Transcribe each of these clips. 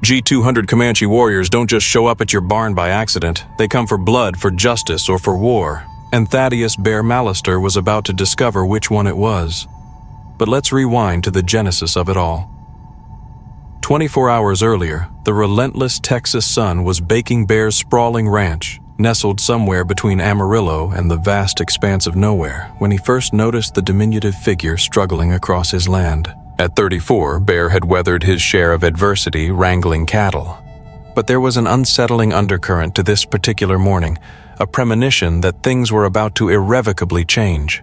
G200 Comanche warriors don't just show up at your barn by accident. They come for blood, for justice, or for war. And Thaddeus Bear Mallister was about to discover which one it was. But let's rewind to the genesis of it all. 24 hours earlier, the relentless Texas sun was baking Bear's sprawling ranch, nestled somewhere between Amarillo and the vast expanse of nowhere, when he first noticed the diminutive figure struggling across his land. At 34, Bear had weathered his share of adversity wrangling cattle. But there was an unsettling undercurrent to this particular morning, a premonition that things were about to irrevocably change.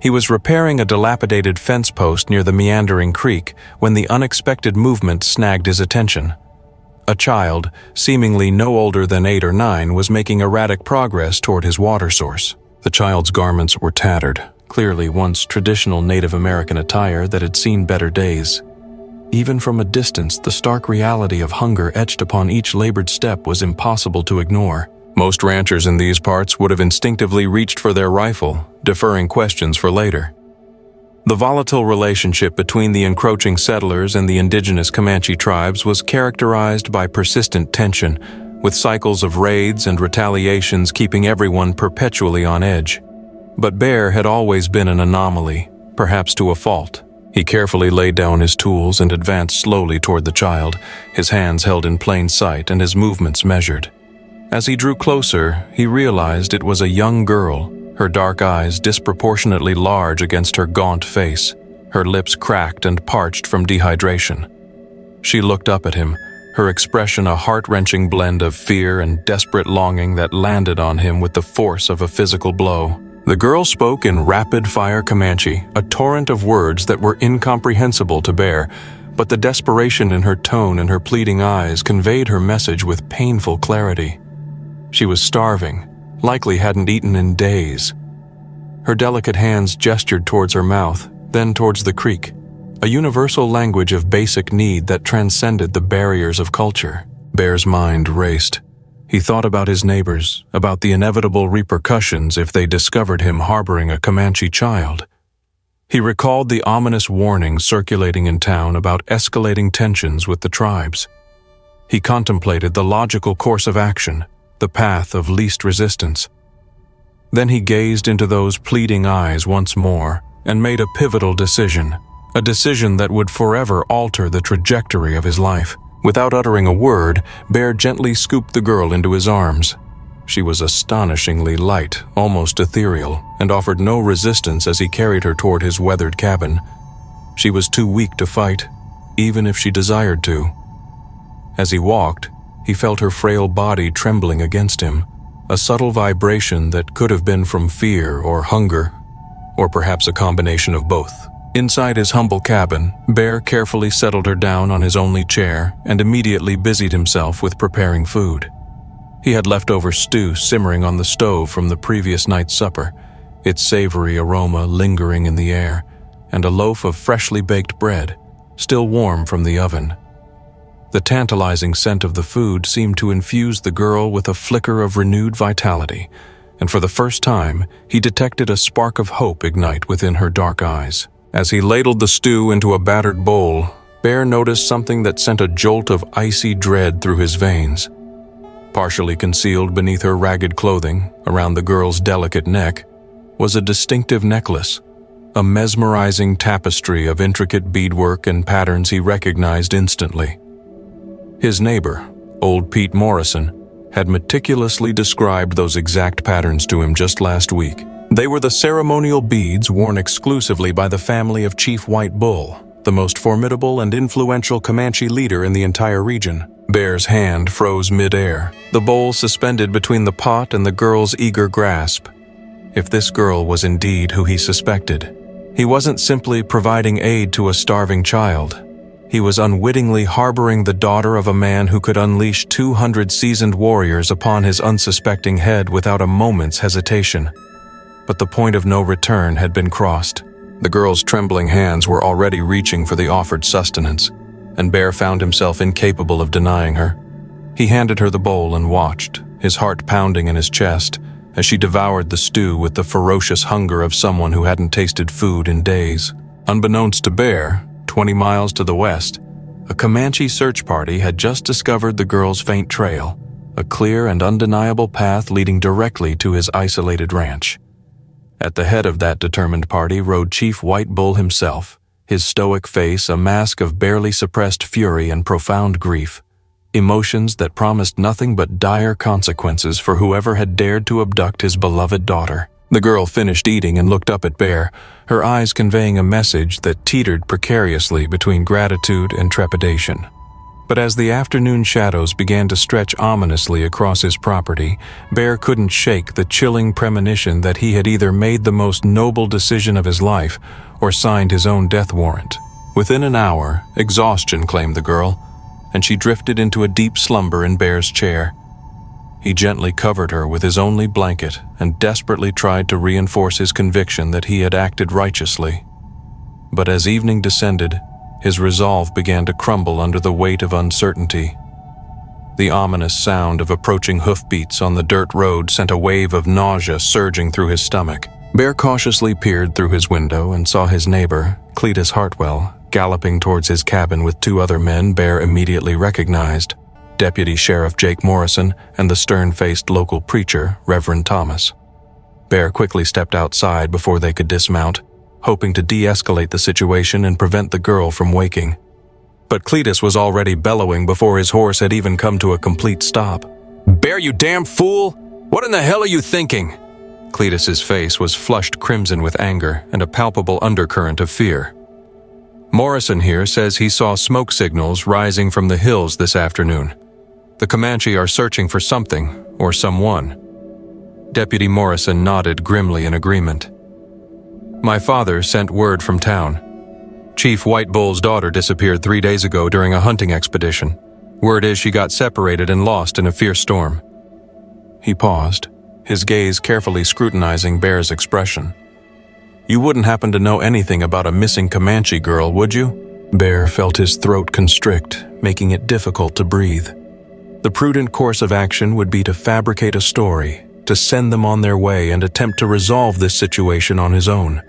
He was repairing a dilapidated fence post near the meandering creek when the unexpected movement snagged his attention. A child, seemingly no older than 8 or 9, was making erratic progress toward his water source. The child's garments were tattered, clearly once traditional Native American attire that had seen better days. Even from a distance, the stark reality of hunger etched upon each labored step was impossible to ignore. Most ranchers in these parts would have instinctively reached for their rifle, deferring questions for later. The volatile relationship between the encroaching settlers and the indigenous Comanche tribes was characterized by persistent tension, with cycles of raids and retaliations keeping everyone perpetually on edge. But Bear had always been an anomaly, perhaps to a fault. He carefully laid down his tools and advanced slowly toward the child, his hands held in plain sight and his movements measured. As he drew closer, he realized it was a young girl, her dark eyes disproportionately large against her gaunt face, her lips cracked and parched from dehydration. She looked up at him, her expression a heart-wrenching blend of fear and desperate longing that landed on him with the force of a physical blow. The girl spoke in rapid-fire Comanche, a torrent of words that were incomprehensible to Bear, but the desperation in her tone and her pleading eyes conveyed her message with painful clarity. She was starving, likely hadn't eaten in days. Her delicate hands gestured towards her mouth, then towards the creek, a universal language of basic need that transcended the barriers of culture. Bear's mind raced. He thought about his neighbors, about the inevitable repercussions if they discovered him harboring a Comanche child. He recalled the ominous warnings circulating in town about escalating tensions with the tribes. He contemplated the logical course of action, the path of least resistance. Then he gazed into those pleading eyes once more and made a pivotal decision, a decision that would forever alter the trajectory of his life. Without uttering a word, Bear gently scooped the girl into his arms. She was astonishingly light, almost ethereal, and offered no resistance as he carried her toward his weathered cabin. She was too weak to fight, even if she desired to. As he walked, he felt her frail body trembling against him, a subtle vibration that could have been from fear or hunger, or perhaps a combination of both. Inside his humble cabin, Bear carefully settled her down on his only chair and immediately busied himself with preparing food. He had leftover stew simmering on the stove from the previous night's supper, its savory aroma lingering in the air, and a loaf of freshly baked bread, still warm from the oven. The tantalizing scent of the food seemed to infuse the girl with a flicker of renewed vitality, and for the first time, he detected a spark of hope ignite within her dark eyes. As he ladled the stew into a battered bowl, Bear noticed something that sent a jolt of icy dread through his veins. Partially concealed beneath her ragged clothing, around the girl's delicate neck, was a distinctive necklace, a mesmerizing tapestry of intricate beadwork and patterns he recognized instantly. His neighbor, old Pete Morrison, had meticulously described those exact patterns to him just last week. They were the ceremonial beads worn exclusively by the family of Chief White Bull, the most formidable and influential Comanche leader in the entire region. Bear's hand froze mid-air, the bowl suspended between the pot and the girl's eager grasp. If this girl was indeed who he suspected, he wasn't simply providing aid to a starving child. He was unwittingly harboring the daughter of a man who could unleash 200 seasoned warriors upon his unsuspecting head without a moment's hesitation. But the point of no return had been crossed. The girl's trembling hands were already reaching for the offered sustenance, and Bear found himself incapable of denying her. He handed her the bowl and watched, his heart pounding in his chest, as she devoured the stew with the ferocious hunger of someone who hadn't tasted food in days. Unbeknownst to Bear, 20 miles to the west, A Comanche search party had just discovered the girl's faint trail, a clear and undeniable path leading directly to his isolated ranch. At the head of that determined party rode Chief White Bull himself, his stoic face a mask of barely suppressed fury and profound grief, emotions that promised nothing but dire consequences for whoever had dared to abduct his beloved daughter. The girl finished eating and looked up at Bear, her eyes conveying a message that teetered precariously between gratitude and trepidation. But as the afternoon shadows began to stretch ominously across his property, Bear couldn't shake the chilling premonition that he had either made the most noble decision of his life or signed his own death warrant. Within an hour, exhaustion claimed the girl, and she drifted into a deep slumber in Bear's chair. He gently covered her with his only blanket and desperately tried to reinforce his conviction that he had acted righteously. But as evening descended, his resolve began to crumble under the weight of uncertainty. The ominous sound of approaching hoofbeats on the dirt road sent a wave of nausea surging through his stomach. Bear cautiously peered through his window and saw his neighbor, Cletus Hartwell, galloping towards his cabin with two other men Bear immediately recognized, Deputy Sheriff Jake Morrison and the stern-faced local preacher, Reverend Thomas. Bear quickly stepped outside before they could dismount, hoping to de-escalate the situation and prevent the girl from waking. But Cletus was already bellowing before his horse had even come to a complete stop. "Bear, you damn fool! What in the hell are you thinking?" Cletus's face was flushed crimson with anger and a palpable undercurrent of fear. "Morrison here says he saw smoke signals rising from the hills this afternoon. The Comanche are searching for something or someone." Deputy Morrison nodded grimly in agreement. "My father sent word from town. Chief White Bull's daughter disappeared 3 days ago during a hunting expedition. Word is she got separated and lost in a fierce storm." He paused, his gaze carefully scrutinizing Bear's expression. "You wouldn't happen to know anything about a missing Comanche girl, would you?" Bear felt his throat constrict, making it difficult to breathe. The prudent course of action would be to fabricate a story, to send them on their way and attempt to resolve this situation on his own.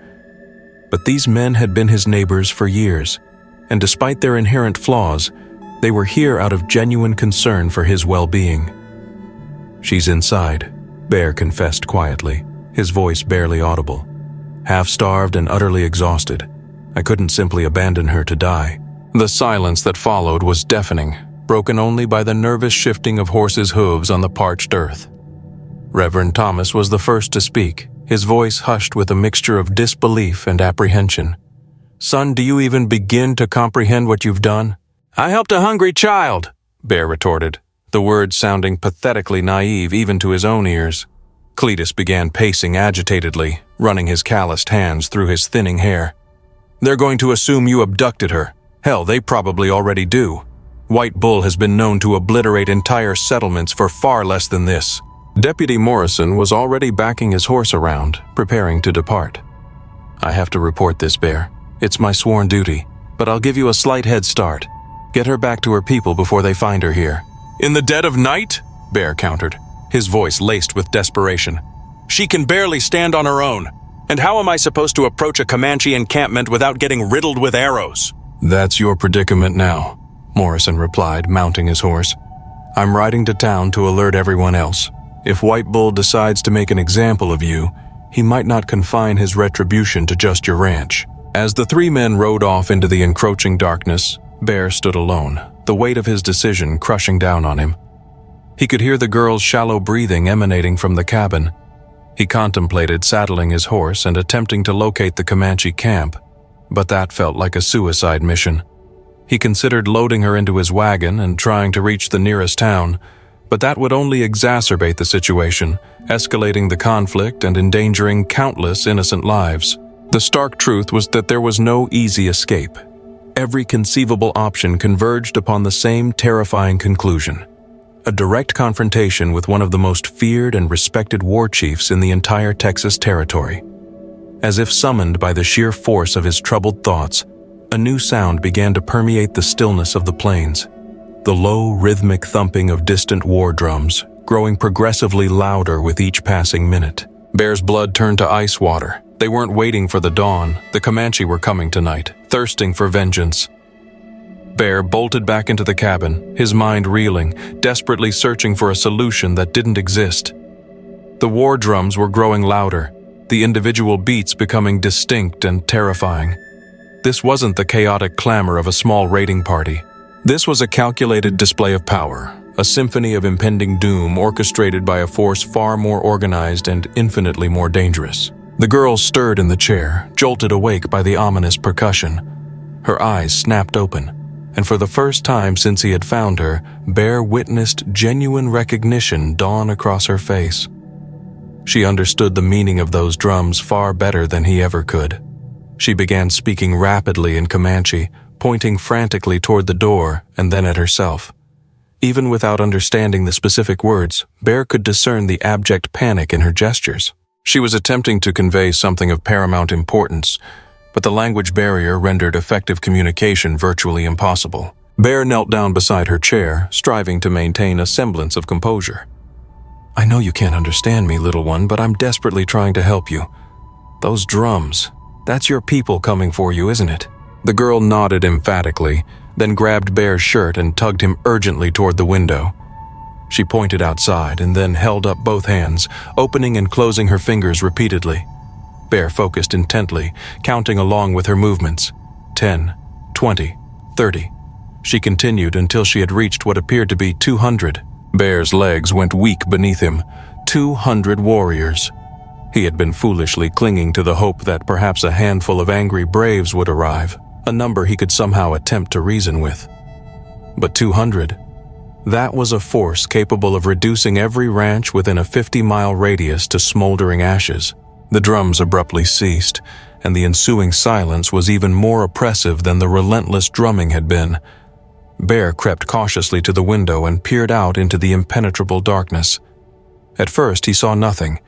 But these men had been his neighbors for years, and despite their inherent flaws, they were here out of genuine concern for his well-being. "She's inside," Bear confessed quietly, his voice barely audible. "Half-starved and utterly exhausted. I couldn't simply abandon her to die." The silence that followed was deafening, broken only by the nervous shifting of horses' hooves on the parched earth. Reverend Thomas was the first to speak, his voice hushed with a mixture of disbelief and apprehension. "Son, do you even begin to comprehend what you've done?" "I helped a hungry child," Bear retorted, the words sounding pathetically naive even to his own ears. Cletus began pacing agitatedly, running his calloused hands through his thinning hair. "They're going to assume you abducted her. Hell, they probably already do. White Bull has been known to obliterate entire settlements for far less than this." Deputy Morrison was already backing his horse around, preparing to depart. "I have to report this, Bear. It's my sworn duty, but I'll give you a slight head start. Get her back to her people before they find her here." "In the dead of night?" Bear countered, his voice laced with desperation. "She can barely stand on her own. And how am I supposed to approach a Comanche encampment without getting riddled with arrows?" "That's your predicament now," Morrison replied, mounting his horse. "I'm riding to town to alert everyone else. If White Bull decides to make an example of you, he might not confine his retribution to just your ranch." As the three men rode off into the encroaching darkness, Bear stood alone, the weight of his decision crushing down on him. He could hear the girl's shallow breathing emanating from the cabin. He contemplated saddling his horse and attempting to locate the Comanche camp, but that felt like a suicide mission. He considered loading her into his wagon and trying to reach the nearest town, but that would only exacerbate the situation, escalating the conflict and endangering countless innocent lives. The stark truth was that there was no easy escape. Every conceivable option converged upon the same terrifying conclusion: a direct confrontation with one of the most feared and respected war chiefs in the entire Texas territory. As if summoned by the sheer force of his troubled thoughts, a new sound began to permeate the stillness of the plains. The low, rhythmic thumping of distant war drums, growing progressively louder with each passing minute. Bear's blood turned to ice water. They weren't waiting for the dawn. The Comanche were coming tonight, thirsting for vengeance. Bear bolted back into the cabin, his mind reeling, desperately searching for a solution that didn't exist. The war drums were growing louder, the individual beats becoming distinct and terrifying. This wasn't the chaotic clamor of a small raiding party. This was a calculated display of power, a symphony of impending doom orchestrated by a force far more organized and infinitely more dangerous. The girl stirred in the chair, jolted awake by the ominous percussion. Her eyes snapped open, and for the first time since he had found her, Bear witnessed genuine recognition dawn across her face. She understood the meaning of those drums far better than he ever could. She began speaking rapidly in Comanche, pointing frantically toward the door and then at herself. Even without understanding the specific words, Bear could discern the abject panic in her gestures. She was attempting to convey something of paramount importance, but the language barrier rendered effective communication virtually impossible. Bear knelt down beside her chair, striving to maintain a semblance of composure. "I know you can't understand me, little one, but I'm desperately trying to help you. Those drums, that's your people coming for you, isn't it?" The girl nodded emphatically, then grabbed Bear's shirt and tugged him urgently toward the window. She pointed outside and then held up both hands, opening and closing her fingers repeatedly. Bear focused intently, counting along with her movements. 10, 20, 30. She continued until she had reached what appeared to be 200. Bear's legs went weak beneath him. 200 warriors. He had been foolishly clinging to the hope that perhaps a handful of angry braves would arrive, a number he could somehow attempt to reason with. But 200? That was a force capable of reducing every ranch within a 50-mile radius to smoldering ashes. The drums abruptly ceased, and the ensuing silence was even more oppressive than the relentless drumming had been. Bear crept cautiously to the window and peered out into the impenetrable darkness. At first he saw nothing.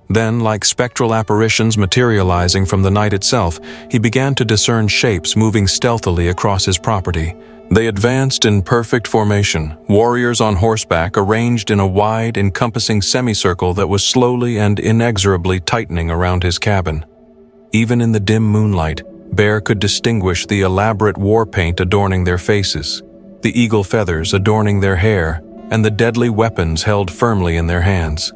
Then, like spectral apparitions materializing from the night itself, he began to discern shapes moving stealthily across his property. They advanced in perfect formation, warriors on horseback arranged in a wide, encompassing semicircle that was slowly and inexorably tightening around his cabin. Even in the dim moonlight, Bear could distinguish the elaborate war paint adorning their faces, the eagle feathers adorning their hair, and the deadly weapons held firmly in their hands.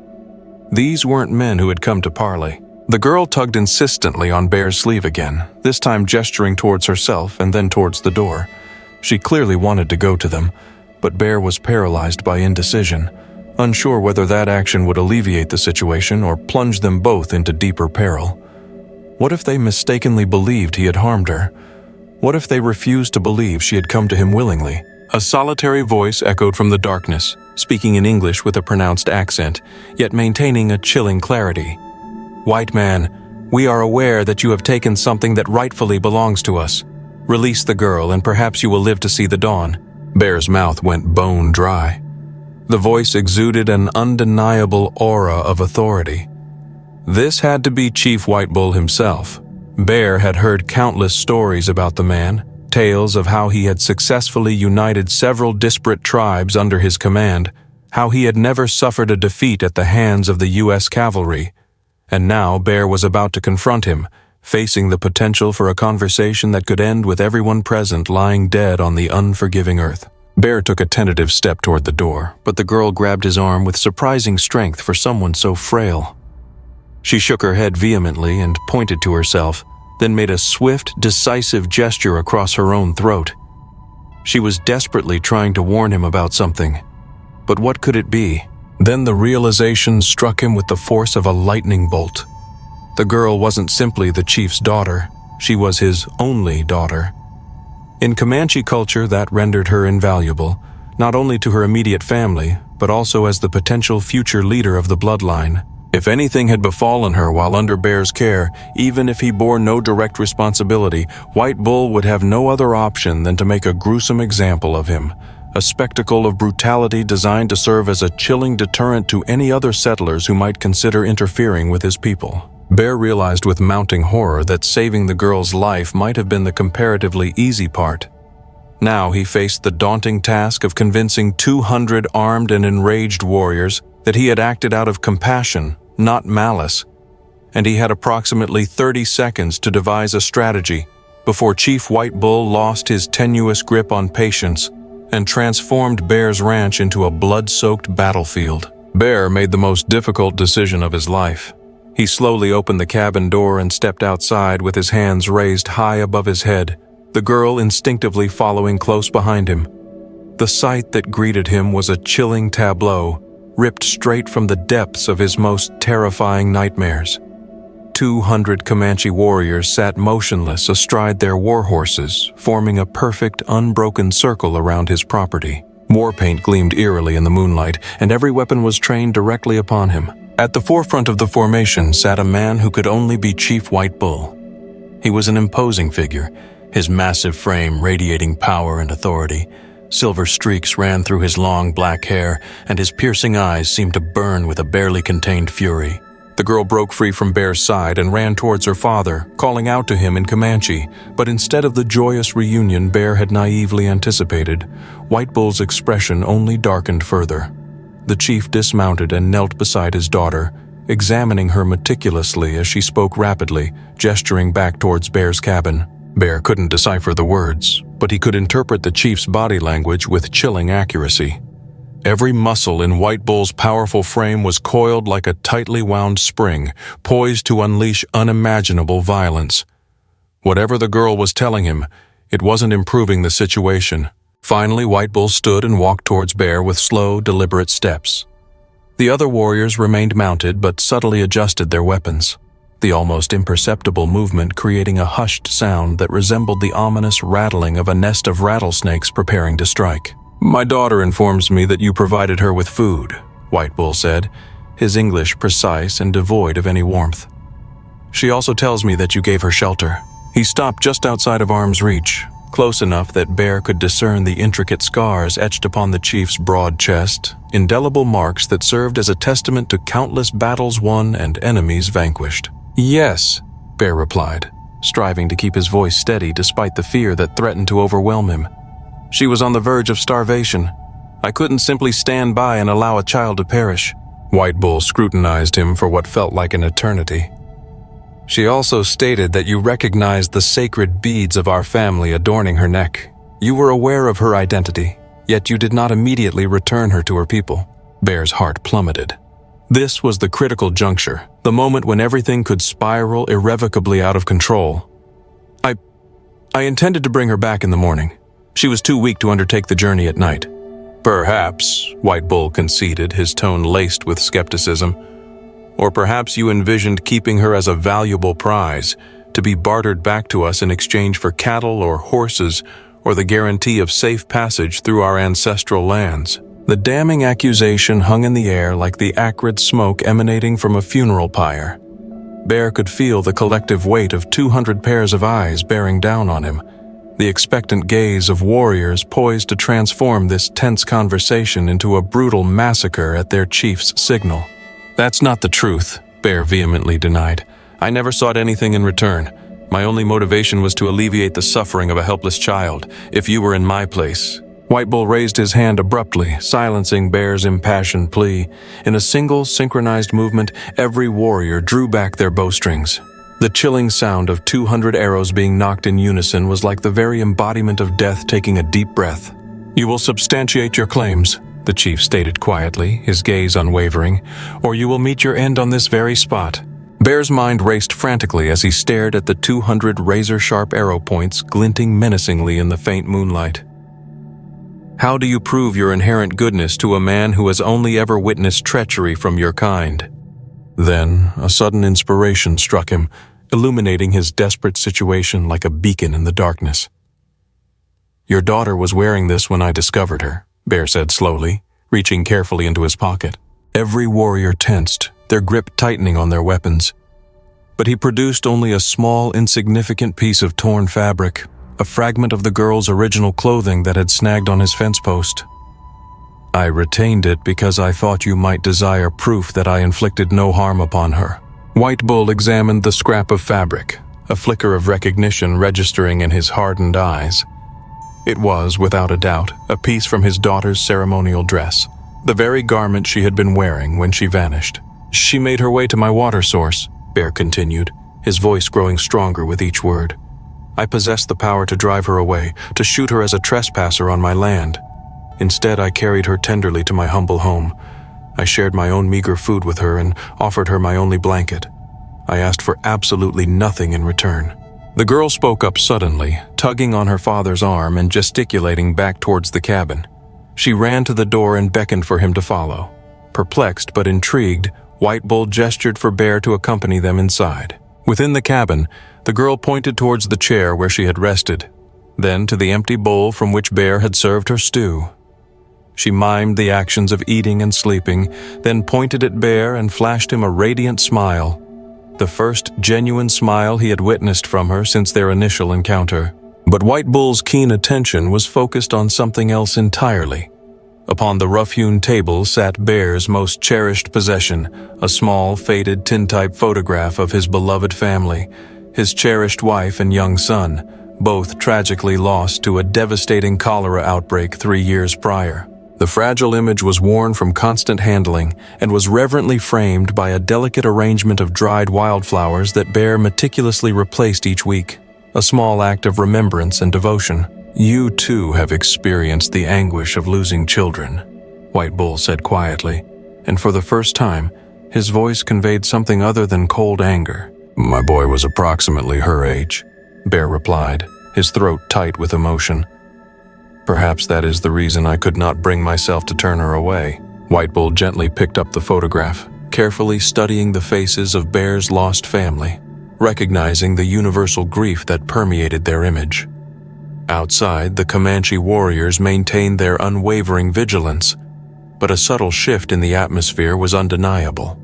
These weren't men who had come to parley. The girl tugged insistently on Bear's sleeve again, this time gesturing towards herself and then towards the door. She clearly wanted to go to them, but Bear was paralyzed by indecision, unsure whether that action would alleviate the situation or plunge them both into deeper peril. What if they mistakenly believed he had harmed her? What if they refused to believe she had come to him willingly? A solitary voice echoed from the darkness, speaking in English with a pronounced accent, yet maintaining a chilling clarity. "White man, we are aware that you have taken something that rightfully belongs to us. Release the girl and perhaps you will live to see the dawn." Bear's mouth went bone dry. The voice exuded an undeniable aura of authority. This had to be Chief White Bull himself. Bear had heard countless stories about the man, tales of how he had successfully united several disparate tribes under his command, how he had never suffered a defeat at the hands of the U.S. cavalry. And now Bear was about to confront him, facing the potential for a conversation that could end with everyone present lying dead on the unforgiving earth. Bear took a tentative step toward the door, but the girl grabbed his arm with surprising strength for someone so frail. She shook her head vehemently and pointed to herself, then made a swift, decisive gesture across her own throat. She was desperately trying to warn him about something. But what could it be? Then the realization struck him with the force of a lightning bolt. The girl wasn't simply the chief's daughter, she was his only daughter. In Comanche culture, that rendered her invaluable, not only to her immediate family, but also as the potential future leader of the bloodline. If anything had befallen her while under Bear's care, even if he bore no direct responsibility, White Bull would have no other option than to make a gruesome example of him, a spectacle of brutality designed to serve as a chilling deterrent to any other settlers who might consider interfering with his people. Bear realized with mounting horror that saving the girl's life might have been the comparatively easy part. Now he faced the daunting task of convincing 200 armed and enraged warriors that he had acted out of compassion, not malice, and he had approximately 30 seconds to devise a strategy before Chief White Bull lost his tenuous grip on patience and transformed Bear's ranch into a blood-soaked battlefield. Bear made the most difficult decision of his life. He slowly opened the cabin door and stepped outside with his hands raised high above his head, the girl instinctively following close behind him. The sight that greeted him was a chilling tableau, ripped straight from the depths of his most terrifying nightmares. 200 Comanche warriors sat motionless astride their war horses, forming a perfect, unbroken circle around his property. War paint gleamed eerily in the moonlight, and every weapon was trained directly upon him. At the forefront of the formation sat a man who could only be Chief White Bull. He was an imposing figure, his massive frame radiating power and authority. Silver streaks ran through his long black hair, and his piercing eyes seemed to burn with a barely contained fury. The girl broke free from Bear's side and ran towards her father, calling out to him in Comanche, but instead of the joyous reunion Bear had naively anticipated, White Bull's expression only darkened further. The chief dismounted and knelt beside his daughter, examining her meticulously as she spoke rapidly, gesturing back towards Bear's cabin. Bear couldn't decipher the words, but he could interpret the chief's body language with chilling accuracy. Every muscle in White Bull's powerful frame was coiled like a tightly wound spring, poised to unleash unimaginable violence. Whatever the girl was telling him, it wasn't improving the situation. Finally, White Bull stood and walked towards Bear with slow, deliberate steps. The other warriors remained mounted but subtly adjusted their weapons, the almost imperceptible movement creating a hushed sound that resembled the ominous rattling of a nest of rattlesnakes preparing to strike. "My daughter informs me that you provided her with food," White Bull said, his English precise and devoid of any warmth. "She also tells me that you gave her shelter." He stopped just outside of arm's reach, close enough that Bear could discern the intricate scars etched upon the chief's broad chest, indelible marks that served as a testament to countless battles won and enemies vanquished. "Yes," Bear replied, striving to keep his voice steady despite the fear that threatened to overwhelm him. "She was on the verge of starvation. I couldn't simply stand by and allow a child to perish." White Bull scrutinized him for what felt like an eternity. "She also stated that you recognized the sacred beads of our family adorning her neck. You were aware of her identity, yet you did not immediately return her to her people." Bear's heart plummeted. This was the critical juncture, the moment when everything could spiral irrevocably out of control. I intended to bring her back in the morning. She was too weak to undertake the journey at night." "Perhaps," White Bull conceded, his tone laced with skepticism. "Or perhaps you envisioned keeping her as a valuable prize, to be bartered back to us in exchange for cattle or horses, or the guarantee of safe passage through our ancestral lands." The damning accusation hung in the air like the acrid smoke emanating from a funeral pyre. Bear could feel the collective weight of 200 pairs of eyes bearing down on him, the expectant gaze of warriors poised to transform this tense conversation into a brutal massacre at their chief's signal. "That's not the truth," Bear vehemently denied. "I never sought anything in return. My only motivation was to alleviate the suffering of a helpless child, if you were in my place." White Bull raised his hand abruptly, silencing Bear's impassioned plea. In a single, synchronized movement, every warrior drew back their bowstrings. The chilling sound of 200 arrows being knocked in unison was like the very embodiment of death taking a deep breath. "You will substantiate your claims," the chief stated quietly, his gaze unwavering, "or you will meet your end on this very spot." Bear's mind raced frantically as he stared at the 200 razor-sharp arrow points glinting menacingly in the faint moonlight. "How do you prove your inherent goodness to a man who has only ever witnessed treachery from your kind?" Then, a sudden inspiration struck him, illuminating his desperate situation like a beacon in the darkness. "Your daughter was wearing this when I discovered her," Bear said slowly, reaching carefully into his pocket. Every warrior tensed, their grip tightening on their weapons. But he produced only a small, insignificant piece of torn fabric, a fragment of the girl's original clothing that had snagged on his fence post. "I retained it because I thought you might desire proof that I inflicted no harm upon her." White Bull examined the scrap of fabric, a flicker of recognition registering in his hardened eyes. It was, without a doubt, a piece from his daughter's ceremonial dress, the very garment she had been wearing when she vanished. "She made her way to my water source," Bear continued, his voice growing stronger with each word. I possessed the power to drive her away, to shoot her as a trespasser on my land. Instead, I carried her tenderly to my humble home. I shared my own meager food with her and offered her my only blanket. I asked for absolutely nothing in return. The girl spoke up suddenly, tugging on her father's arm and gesticulating back towards the cabin. She ran to the door and beckoned for him to follow. Perplexed but intrigued, White Bull gestured for Bear to accompany them inside. Within the cabin, the girl pointed towards the chair where she had rested, then to the empty bowl from which Bear had served her stew. She mimed the actions of eating and sleeping, then pointed at Bear and flashed him a radiant smile, the first genuine smile he had witnessed from her since their initial encounter. But White Bull's keen attention was focused on something else entirely. Upon the rough-hewn table sat Bear's most cherished possession, a small, faded tintype photograph of his beloved family, his cherished wife and young son, both tragically lost to a devastating cholera outbreak 3 years prior. The fragile image was worn from constant handling and was reverently framed by a delicate arrangement of dried wildflowers that Bear meticulously replaced each week, a small act of remembrance and devotion. "You too have experienced the anguish of losing children," White Bull said quietly, and for the first time, his voice conveyed something other than cold anger. "My boy was approximately her age," Bear replied, his throat tight with emotion. "Perhaps that is the reason I could not bring myself to turn her away." White Bull gently picked up the photograph, carefully studying the faces of Bear's lost family, recognizing the universal grief that permeated their image. Outside, the Comanche warriors maintained their unwavering vigilance, but a subtle shift in the atmosphere was undeniable.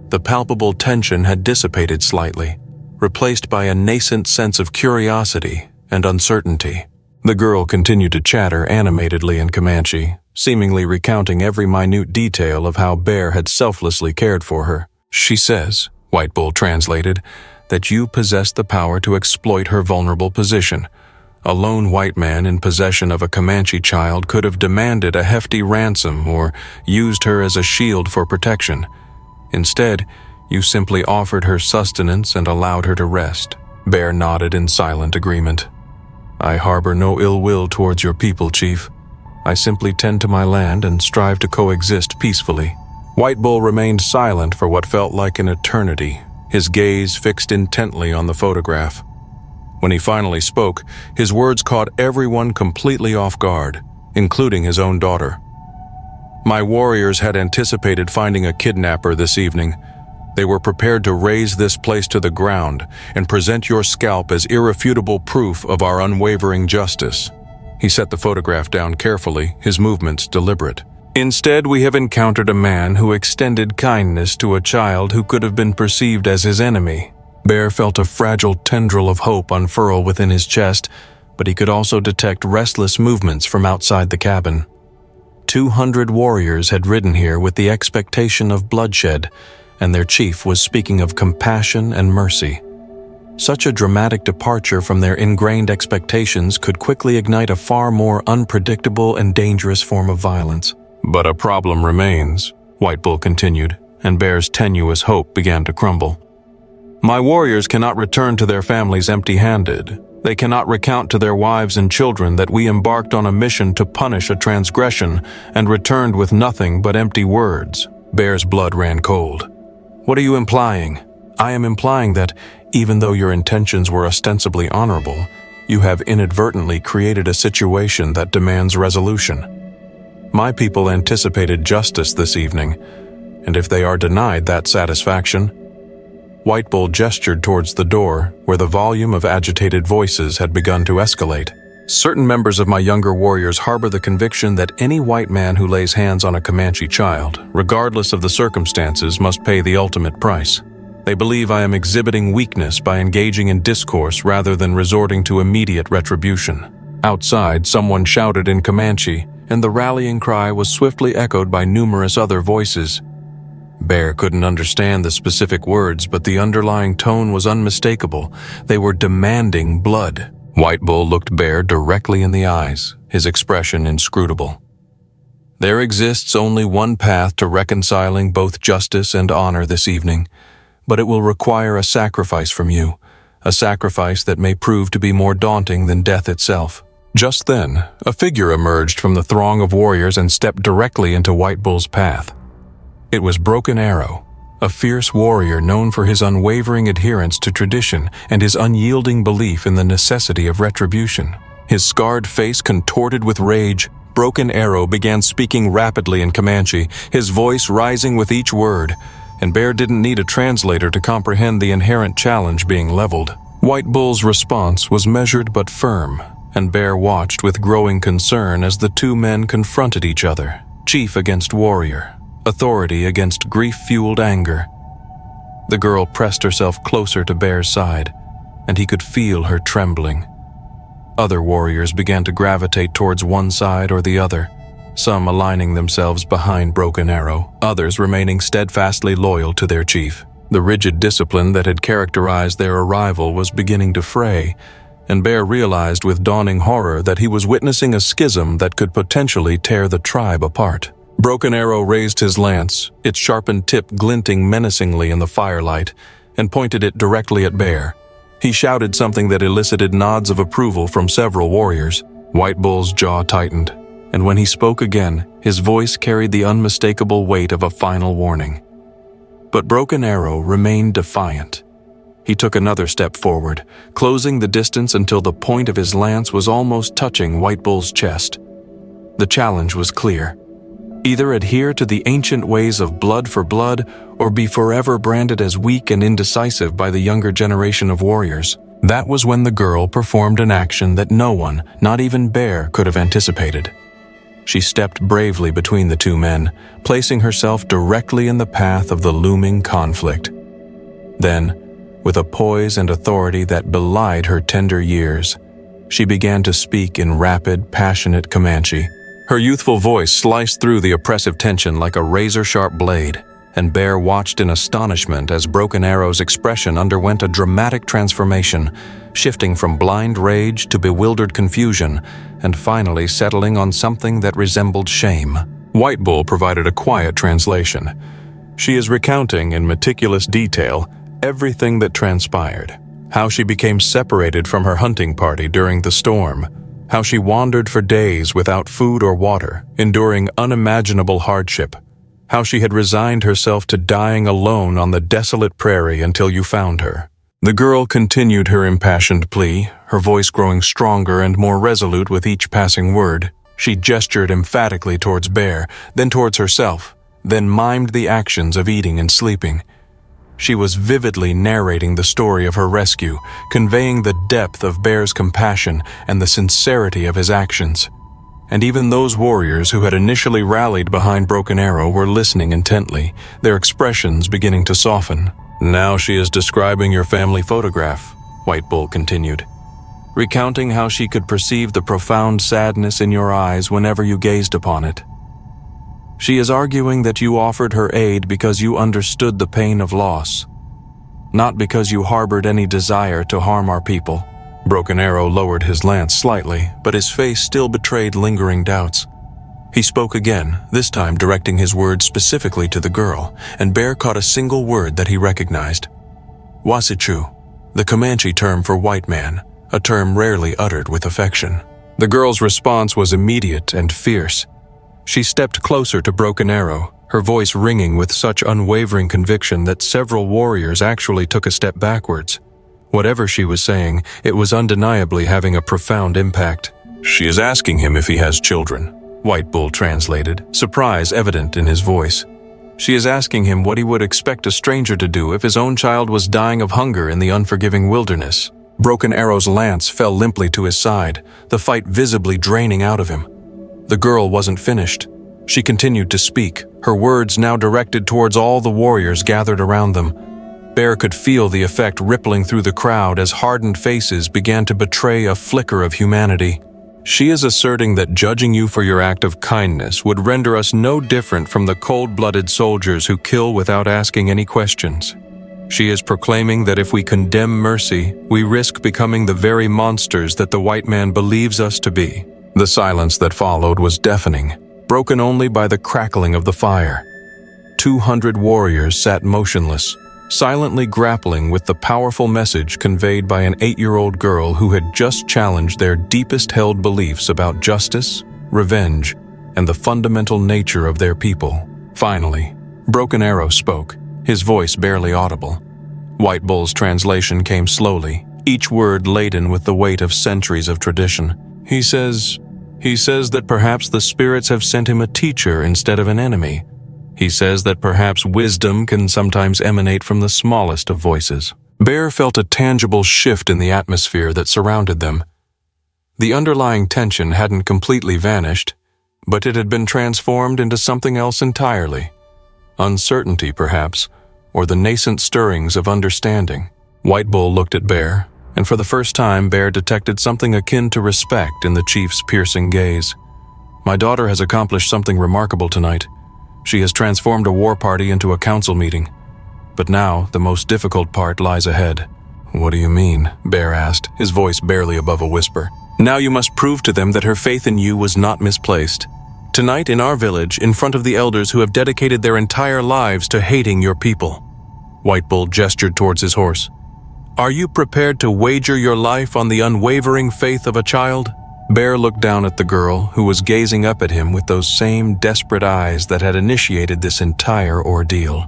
The palpable tension had dissipated slightly, replaced by a nascent sense of curiosity and uncertainty. The girl continued to chatter animatedly in Comanche, seemingly recounting every minute detail of how Bear had selflessly cared for her. "She says," White Bull translated, "that you possess the power to exploit her vulnerable position. A lone white man in possession of a Comanche child could have demanded a hefty ransom or used her as a shield for protection. Instead, you simply offered her sustenance and allowed her to rest." Bear nodded in silent agreement. "I harbor no ill will towards your people, Chief. I simply tend to my land and strive to coexist peacefully." White Bull remained silent for what felt like an eternity, his gaze fixed intently on the photograph. When he finally spoke, his words caught everyone completely off guard, including his own daughter. "My warriors had anticipated finding a kidnapper this evening. They were prepared to raze this place to the ground and present your scalp as irrefutable proof of our unwavering justice." He set the photograph down carefully, his movements deliberate. "Instead, we have encountered a man who extended kindness to a child who could have been perceived as his enemy." Bear felt a fragile tendril of hope unfurl within his chest, but he could also detect restless movements from outside the cabin. 200 warriors had ridden here with the expectation of bloodshed, and their chief was speaking of compassion and mercy. Such a dramatic departure from their ingrained expectations could quickly ignite a far more unpredictable and dangerous form of violence. "But a problem remains," White Bull continued, and Bear's tenuous hope began to crumble. "My warriors cannot return to their families empty-handed. They cannot recount to their wives and children that we embarked on a mission to punish a transgression and returned with nothing but empty words." Bear's blood ran cold. "What are you implying?" "I am implying that, even though your intentions were ostensibly honorable, you have inadvertently created a situation that demands resolution. My people anticipated justice this evening, and if they are denied that satisfaction—" White Bull gestured towards the door, where the volume of agitated voices had begun to escalate. "Certain members of my younger warriors harbor the conviction that any white man who lays hands on a Comanche child, regardless of the circumstances, must pay the ultimate price. They believe I am exhibiting weakness by engaging in discourse rather than resorting to immediate retribution." Outside, someone shouted in Comanche, and the rallying cry was swiftly echoed by numerous other voices. Bear couldn't understand the specific words, but the underlying tone was unmistakable. They were demanding blood. White Bull looked Bear directly in the eyes, his expression inscrutable. "There exists only one path to reconciling both justice and honor this evening, but it will require a sacrifice from you, a sacrifice that may prove to be more daunting than death itself. Just then, a figure emerged from the throng of warriors and stepped directly into White Bull's path. It was Broken Arrow, a fierce warrior known for his unwavering adherence to tradition and his unyielding belief in the necessity of retribution. His scarred face contorted with rage, Broken Arrow began speaking rapidly in Comanche, his voice rising with each word, and Bear didn't need a translator to comprehend the inherent challenge being leveled. White Bull's response was measured but firm, and Bear watched with growing concern as the two men confronted each other, chief against warrior, authority against grief-fueled anger. The girl pressed herself closer to Bear's side, and he could feel her trembling. Other warriors began to gravitate towards one side or the other, some aligning themselves behind Broken Arrow, others remaining steadfastly loyal to their chief. The rigid discipline that had characterized their arrival was beginning to fray, and Bear realized with dawning horror that he was witnessing a schism that could potentially tear the tribe apart. Broken Arrow raised his lance, its sharpened tip glinting menacingly in the firelight, and pointed it directly at Bear. He shouted something that elicited nods of approval from several warriors. White Bull's jaw tightened, and when he spoke again, his voice carried the unmistakable weight of a final warning. But Broken Arrow remained defiant. He took another step forward, closing the distance until the point of his lance was almost touching White Bull's chest. The challenge was clear. Either adhere to the ancient ways of blood for blood, or be forever branded as weak and indecisive by the younger generation of warriors. That was when the girl performed an action that no one, not even Bear, could have anticipated. She stepped bravely between the two men, placing herself directly in the path of the looming conflict. Then, with a poise and authority that belied her tender years, she began to speak in rapid, passionate Comanche. Her youthful voice sliced through the oppressive tension like a razor-sharp blade, and Bear watched in astonishment as Broken Arrow's expression underwent a dramatic transformation, shifting from blind rage to bewildered confusion, and finally settling on something that resembled shame. White Bull provided a quiet translation. She is recounting in meticulous detail everything that transpired, how she became separated from her hunting party during the storm, how she wandered for days without food or water, enduring unimaginable hardship, how she had resigned herself to dying alone on the desolate prairie until you found her. The girl continued her impassioned plea, her voice growing stronger and more resolute with each passing word. She gestured emphatically towards Bear, then towards herself, then mimed the actions of eating and sleeping. She was vividly narrating the story of her rescue, conveying the depth of Bear's compassion and the sincerity of his actions. And even those warriors who had initially rallied behind Broken Arrow were listening intently, their expressions beginning to soften. "Now she is describing your family photograph," White Bull continued, recounting how she could perceive the profound sadness in your eyes whenever you gazed upon it. She is arguing that you offered her aid because you understood the pain of loss, not because you harbored any desire to harm our people. Broken Arrow lowered his lance slightly, but his face still betrayed lingering doubts. He spoke again, this time directing his words specifically to the girl, and Bear caught a single word that he recognized. Wasichu, the Comanche term for white man, a term rarely uttered with affection. The girl's response was immediate and fierce. She stepped closer to Broken Arrow, her voice ringing with such unwavering conviction that several warriors actually took a step backwards. Whatever she was saying, it was undeniably having a profound impact. "She is asking him if he has children," White Bull translated, surprise evident in his voice. "She is asking him what he would expect a stranger to do if his own child was dying of hunger in the unforgiving wilderness." Broken Arrow's lance fell limply to his side, the fight visibly draining out of him. The girl wasn't finished. She continued to speak, her words now directed towards all the warriors gathered around them. Bear could feel the effect rippling through the crowd as hardened faces began to betray a flicker of humanity. "She is asserting that judging you for your act of kindness would render us no different from the cold-blooded soldiers who kill without asking any questions. She is proclaiming that if we condemn mercy, we risk becoming the very monsters that the white man believes us to be." The silence that followed was deafening, broken only by the crackling of the fire. 200 warriors sat motionless, silently grappling with the powerful message conveyed by an 8-year-old girl who had just challenged their deepest-held beliefs about justice, revenge, and the fundamental nature of their people. Finally, Broken Arrow spoke, his voice barely audible. White Bull's translation came slowly, each word laden with the weight of centuries of tradition. He says that perhaps the spirits have sent him a teacher instead of an enemy. He says that perhaps wisdom can sometimes emanate from the smallest of voices. Bear felt a tangible shift in the atmosphere that surrounded them. The underlying tension hadn't completely vanished, but it had been transformed into something else entirely. Uncertainty, perhaps, or the nascent stirrings of understanding. White Bull looked at Bear, and for the first time Bear detected something akin to respect in the chief's piercing gaze. "My daughter has accomplished something remarkable tonight. She has transformed a war party into a council meeting. But now, the most difficult part lies ahead." "What do you mean?" Bear asked, his voice barely above a whisper. "Now you must prove to them that her faith in you was not misplaced. Tonight in our village, in front of the elders who have dedicated their entire lives to hating your people." White Bull gestured towards his horse. "Are you prepared to wager your life on the unwavering faith of a child?" Bear looked down at the girl, who was gazing up at him with those same desperate eyes that had initiated this entire ordeal.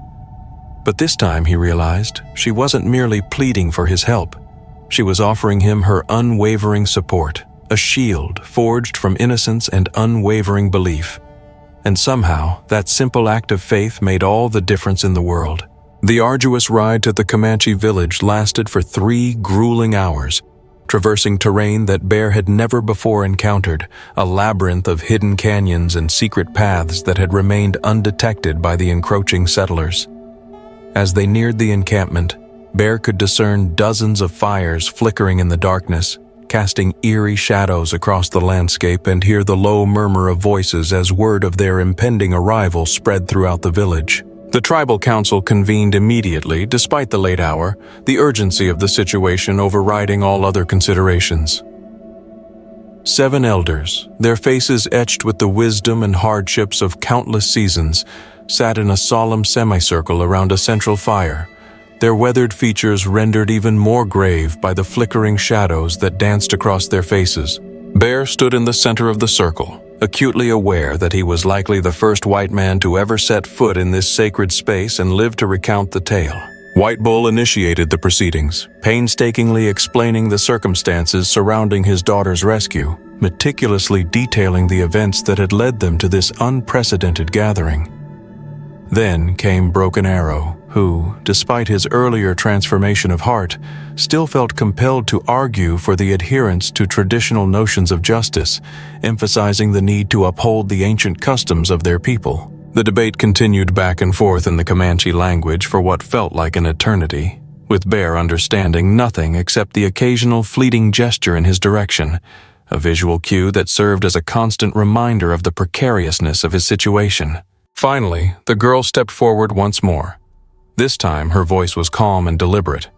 But this time, he realized, she wasn't merely pleading for his help. She was offering him her unwavering support, a shield forged from innocence and unwavering belief. And somehow, that simple act of faith made all the difference in the world. The arduous ride to the Comanche village lasted for 3 grueling hours, traversing terrain that Bear had never before encountered, a labyrinth of hidden canyons and secret paths that had remained undetected by the encroaching settlers. As they neared the encampment, Bear could discern dozens of fires flickering in the darkness, casting eerie shadows across the landscape, and hear the low murmur of voices as word of their impending arrival spread throughout the village. The tribal council convened immediately, despite the late hour, the urgency of the situation overriding all other considerations. 7 elders, their faces etched with the wisdom and hardships of countless seasons, sat in a solemn semicircle around a central fire, their weathered features rendered even more grave by the flickering shadows that danced across their faces. Bear stood in the center of the circle, acutely aware that he was likely the first white man to ever set foot in this sacred space and live to recount the tale. White Bull initiated the proceedings, painstakingly explaining the circumstances surrounding his daughter's rescue, meticulously detailing the events that had led them to this unprecedented gathering. Then came Broken Arrow, who, despite his earlier transformation of heart, still felt compelled to argue for the adherence to traditional notions of justice, emphasizing the need to uphold the ancient customs of their people. The debate continued back and forth in the Comanche language for what felt like an eternity, with Bear understanding nothing except the occasional fleeting gesture in his direction, a visual cue that served as a constant reminder of the precariousness of his situation. Finally, the girl stepped forward once more. This time, her voice was calm and deliberate,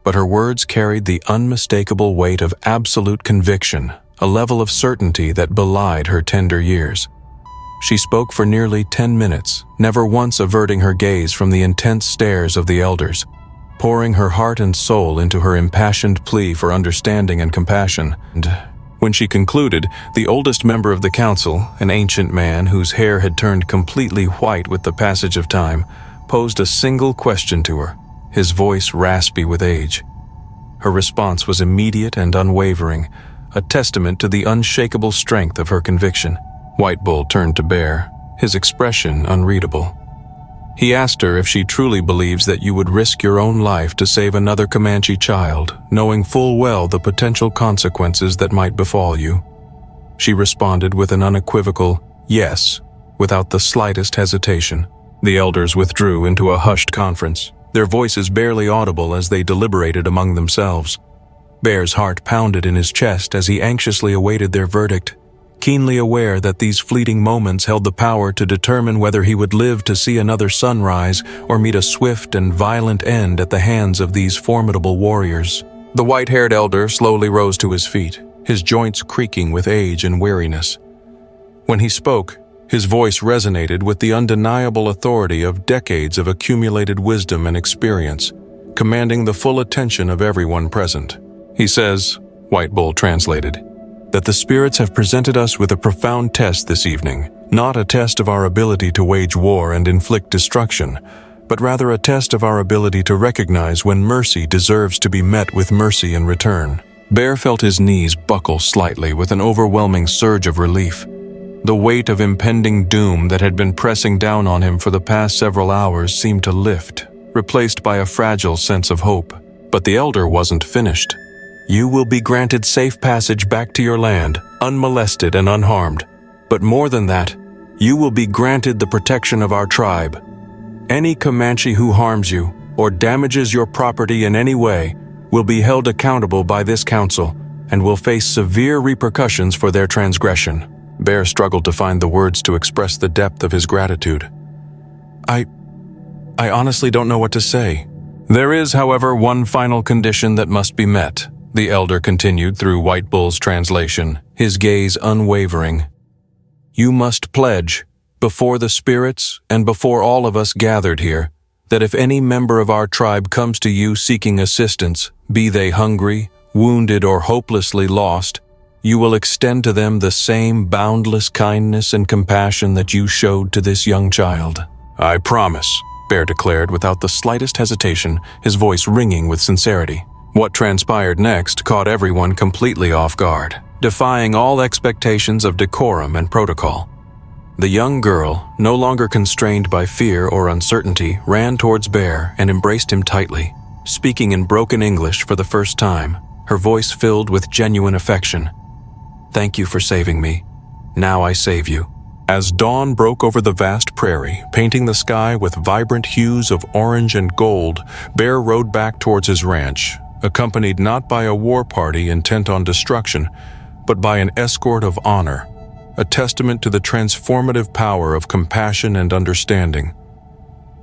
but her words carried the unmistakable weight of absolute conviction, a level of certainty that belied her tender years. She spoke for nearly 10 minutes, never once averting her gaze from the intense stares of the elders, pouring her heart and soul into her impassioned plea for understanding and compassion. And when she concluded, the oldest member of the council, an ancient man whose hair had turned completely white with the passage of time, posed a single question to her, his voice raspy with age. Her response was immediate and unwavering, a testament to the unshakable strength of her conviction. White Bull turned to Bear, his expression unreadable. He asked her if she truly believes that you would risk your own life to save another Comanche child, knowing full well the potential consequences that might befall you. She responded with an unequivocal yes, without the slightest hesitation. The elders withdrew into a hushed conference, their voices barely audible as they deliberated among themselves. Bear's heart pounded in his chest as he anxiously awaited their verdict, keenly aware that these fleeting moments held the power to determine whether he would live to see another sunrise or meet a swift and violent end at the hands of these formidable warriors. The white-haired elder slowly rose to his feet, his joints creaking with age and weariness. When he spoke, His voice resonated with the undeniable authority of decades of accumulated wisdom and experience, commanding the full attention of everyone present. He says, White Bull translated, that the spirits have presented us with a profound test this evening, not a test of our ability to wage war and inflict destruction, but rather a test of our ability to recognize when mercy deserves to be met with mercy in return. Bear felt his knees buckle slightly with an overwhelming surge of relief. The weight of impending doom that had been pressing down on him for the past several hours seemed to lift, replaced by a fragile sense of hope. But the elder wasn't finished. You will be granted safe passage back to your land, unmolested and unharmed. But more than that, you will be granted the protection of our tribe. Any Comanche who harms you or damages your property in any way will be held accountable by this council and will face severe repercussions for their transgression. Bear struggled to find the words to express the depth of his gratitude. I honestly don't know what to say. There is, however, one final condition that must be met, the elder continued through White Bull's translation, his gaze unwavering. You must pledge, before the spirits and before all of us gathered here, that if any member of our tribe comes to you seeking assistance, be they hungry, wounded, or hopelessly lost, you will extend to them the same boundless kindness and compassion that you showed to this young child. I promise, Bear declared without the slightest hesitation, his voice ringing with sincerity. What transpired next caught everyone completely off guard, defying all expectations of decorum and protocol. The young girl, no longer constrained by fear or uncertainty, ran towards Bear and embraced him tightly, speaking in broken English for the first time, her voice filled with genuine affection. Thank you for saving me. Now I save you. As dawn broke over the vast prairie, painting the sky with vibrant hues of orange and gold, Bear rode back towards his ranch, accompanied not by a war party intent on destruction, but by an escort of honor, a testament to the transformative power of compassion and understanding.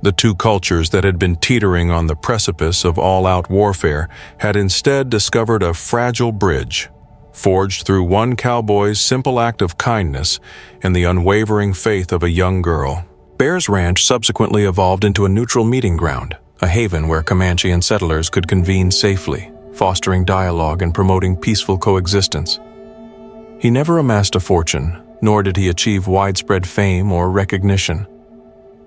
The two cultures that had been teetering on the precipice of all-out warfare had instead discovered a fragile bridge, forged through one cowboy's simple act of kindness and the unwavering faith of a young girl. Bear's Ranch subsequently evolved into a neutral meeting ground, a haven where Comanche and settlers could convene safely, fostering dialogue and promoting peaceful coexistence. He never amassed a fortune, nor did he achieve widespread fame or recognition.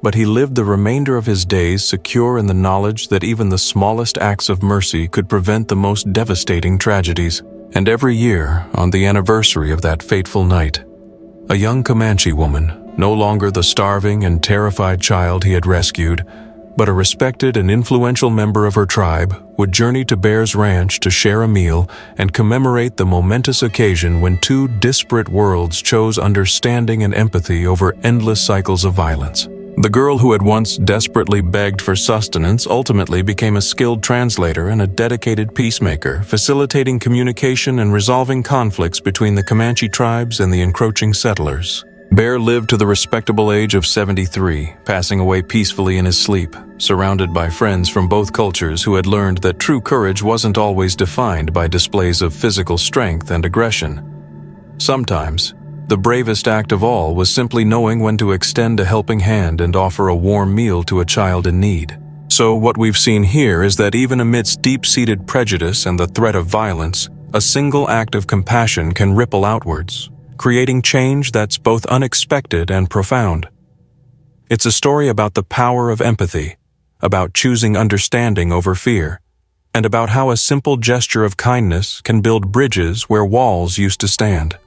But he lived the remainder of his days secure in the knowledge that even the smallest acts of mercy could prevent the most devastating tragedies. And every year, on the anniversary of that fateful night, a young Comanche woman, no longer the starving and terrified child he had rescued, but a respected and influential member of her tribe, would journey to Bear's Ranch to share a meal and commemorate the momentous occasion when two disparate worlds chose understanding and empathy over endless cycles of violence. The girl who had once desperately begged for sustenance ultimately became a skilled translator and a dedicated peacemaker, facilitating communication and resolving conflicts between the Comanche tribes and the encroaching settlers. Bear lived to the respectable age of 73, passing away peacefully in his sleep, surrounded by friends from both cultures who had learned that true courage wasn't always defined by displays of physical strength and aggression. Sometimes, the bravest act of all was simply knowing when to extend a helping hand and offer a warm meal to a child in need. So what we've seen here is that even amidst deep-seated prejudice and the threat of violence, a single act of compassion can ripple outwards, creating change that's both unexpected and profound. It's a story about the power of empathy, about choosing understanding over fear, and about how a simple gesture of kindness can build bridges where walls used to stand.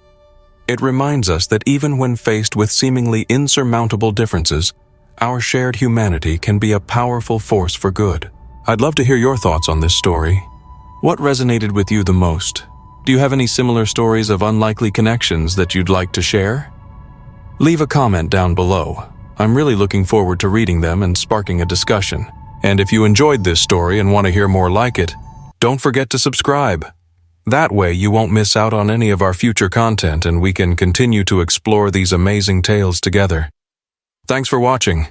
It reminds us that even when faced with seemingly insurmountable differences, our shared humanity can be a powerful force for good. I'd love to hear your thoughts on this story. What resonated with you the most? Do you have any similar stories of unlikely connections that you'd like to share? Leave a comment down below. I'm really looking forward to reading them and sparking a discussion. And if you enjoyed this story and want to hear more like it, don't forget to subscribe. That way you won't miss out on any of our future content and we can continue to explore these amazing tales together. Thanks for watching.